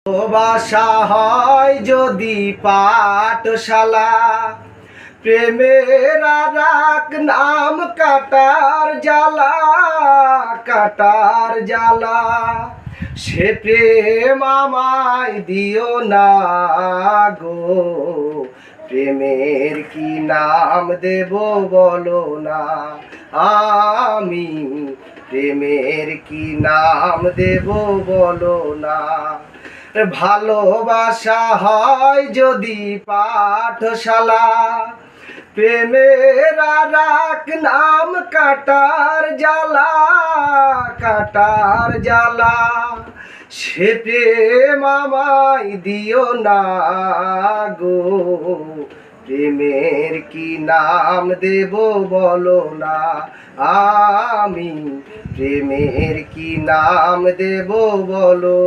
ভালোবাসা হয় যদি পাঠশালা, প্রেমের রাখ নাম কাটার জ্বালা, কাটার জ্বালা। সে প্রেম আমায় দিও না গো, প্রেমের কি নাম দেব বলো না। আমি প্রেমের কি নাম দেব বলো না। ভালোবাসা হয় যদি পাঠশালা, প্রেমের রাখ নাম কাটার জ্বালা, কাটার জ্বালা। সে প্রেম আমায় দিও না গো, প্রেমের কি নাম দেব বলো না। আমি প্রেমের কি নাম দেব বলো